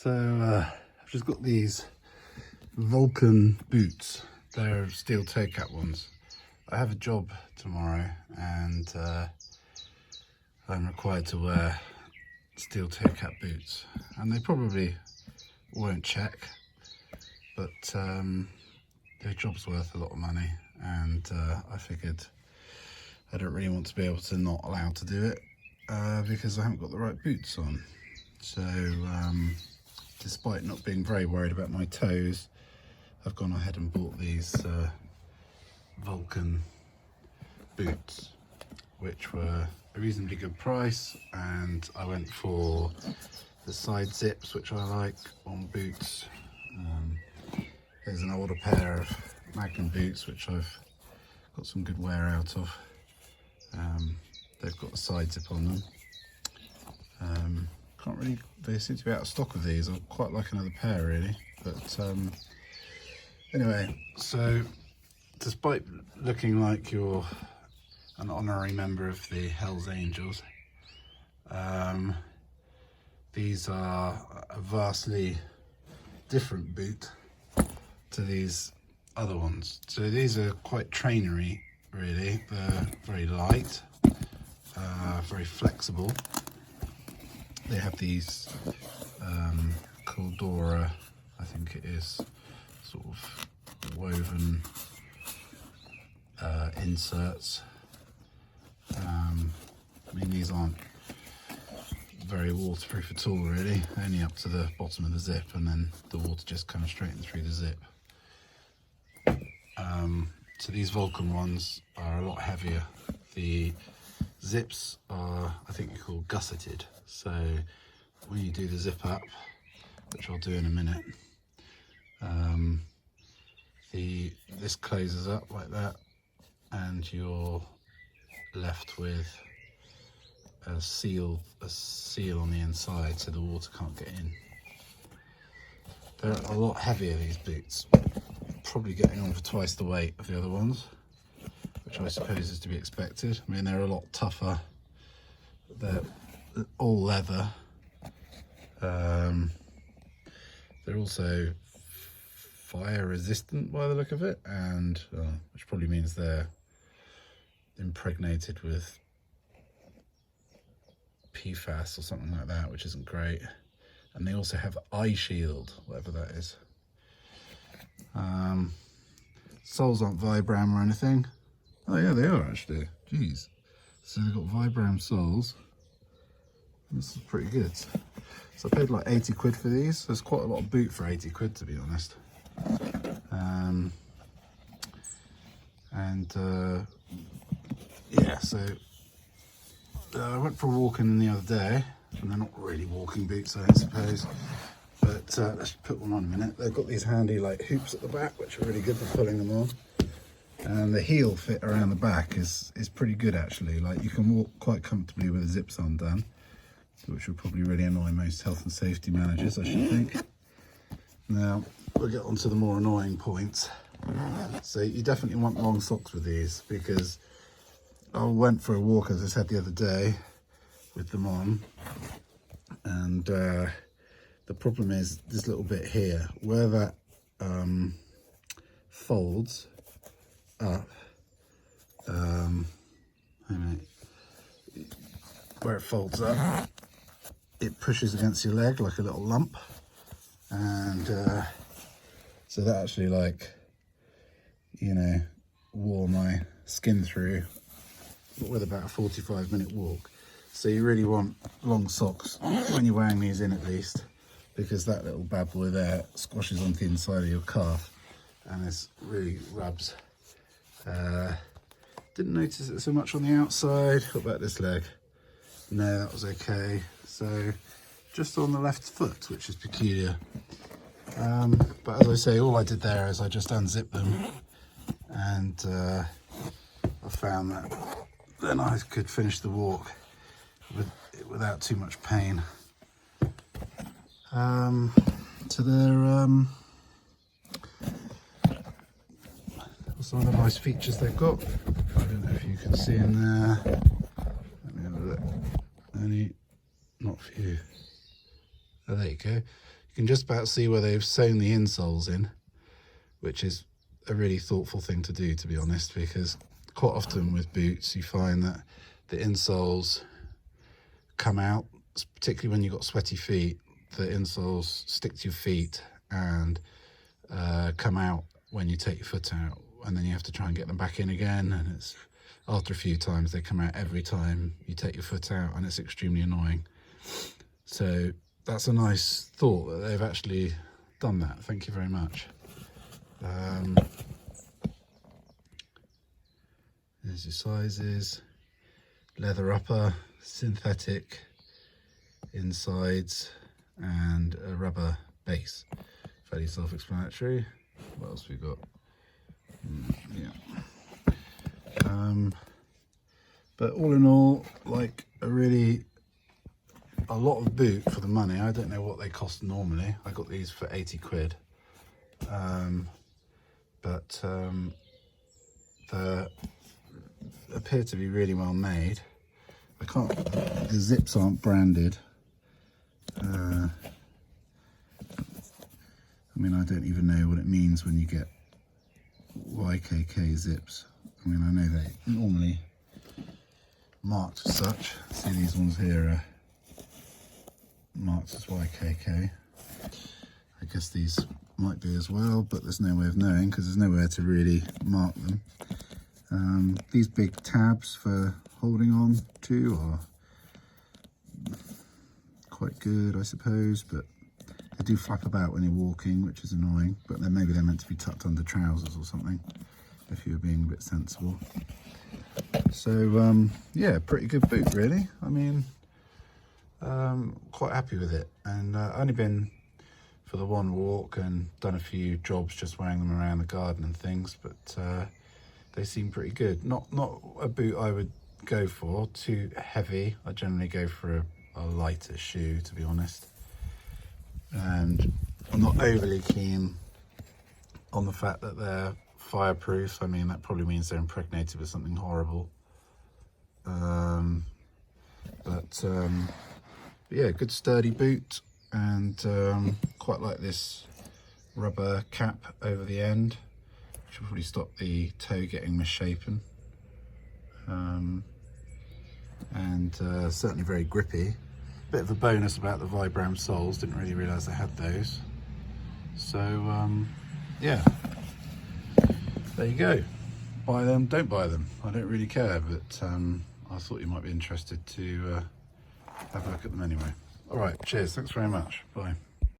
So I've just got these Vulcan boots. They're steel toe cap ones. I have a job tomorrow and I'm required to wear steel toe cap boots, and they probably won't check, but their job's worth a lot of money, and I figured I don't really want to be able to not allowed to do it because I haven't got the right boots on. So despite not being very worried about my toes, I've gone ahead and bought these Vulcan boots, which were a reasonably good price, and I went for the side zips, which I like on boots. There's an older pair of Magnum boots which I've got some good wear out of. They've got a side zip on them. Can't really, they seem to be out of stock of these. I'd quite like another pair really, but anyway, so despite looking like you're an honorary member of the Hells Angels, these are a vastly different boot to these other ones. So these are quite trainery really. They're very light, very flexible. They have these Caldora, I think it is, sort of woven inserts. I mean, these aren't very waterproof at all really, only up to the bottom of the zip, and then the water just comes straight in through the zip. So these Vulcan ones are a lot heavier. The zips are, I think you call gusseted, so when you do the zip up, which I'll do in a minute, this closes up like that, and you're left with a seal on the inside, so the water can't get in. They're a lot heavier, these boots, probably getting on for twice the weight of the other ones, which I suppose is to be expected. I mean, they're a lot tougher. They're all leather. They're also fire resistant by the look of it, and which probably means they're impregnated with PFAS or something like that, which isn't great. And they also have eye shield, whatever that is. Soles aren't vibram or anything. Oh yeah, they are actually. Jeez. So they've got vibram soles. This is pretty good. So I paid like 80 quid for these. There's quite a lot of boot for 80 quid, to be honest. Yeah, so I went for a walk in the other day, and they're not really walking boots, I suppose, but let's put one on a minute. They've got these handy like hoops at the back, which are really good for pulling them on, and the heel fit around the back is pretty good actually. Like, you can walk quite comfortably with the zips undone, which will probably really annoy most health and safety managers, I should think. Now we'll get on to the more annoying points. So you definitely want long socks with these, because I went for a walk, as I said the other day, with them on, and the problem is this little bit here where that folds up, where it folds up, it pushes against your leg like a little lump, and so that actually, like, you know, wore my skin through with about a 45-minute walk. So you really want long socks when you're wearing these in, at least, because that little bad boy there squashes onto the inside of your calf and this really rubs. Didn't notice it so much on the outside. What about this leg? No, that was okay. So just on the left foot, which is peculiar. But as I say, all I did there is I just unzipped them, and I found that then I could finish the walk without too much pain. So they're some of the nice features they've got. I don't know if you can see in there. Let me have a look. Not for you. Oh, there you go. You You can just about see where they've sewn the insoles in, which is a really thoughtful thing to do, to be honest, because quite often with boots you find that the insoles come out, particularly when you've got sweaty feet. The insoles stick to your feet and come out when you take your foot out, and then you have to try and get them back in again, and it's after a few times they come out every time you take your foot out, and it's extremely annoying. So that's a nice thought that they've actually done that. Thank you very much. There's your sizes: leather upper, synthetic insides, and a rubber base. Fairly self-explanatory. What else we got? Yeah. But all in all, like a lot of boot for the money. I don't know what they cost normally. I got these for 80 quid. But they appear to be really well made. The zips aren't branded. I mean, I don't even know what it means when you get YKK zips. I mean, I know they normally marked as such. See, these ones here are marked as YKK. I guess these might be as well, but there's no way of knowing because there's nowhere to really mark them. These big tabs for holding on to are quite good, I suppose, but they do flap about when you're walking, which is annoying. But then maybe they're meant to be tucked under trousers or something, if you were being a bit sensible. So yeah, pretty good boot really. I mean, quite happy with it, and only been for the one walk and done a few jobs just wearing them around the garden and things, but they seem pretty good. Not a boot I would go for too heavy. I generally go for a lighter shoe, to be honest, and I'm not overly keen on the fact that they're fireproof. I mean, that probably means they're impregnated with something horrible. But yeah, good sturdy boot, and quite like this rubber cap over the end, which will probably stop the toe getting misshapen. And certainly very grippy. Bit of a bonus about the vibram soles, didn't really realise they had those. So yeah, there you go. Buy them, don't buy them, I don't really care, but I thought you might be interested to have a look at them anyway. All right, cheers, thanks very much, bye.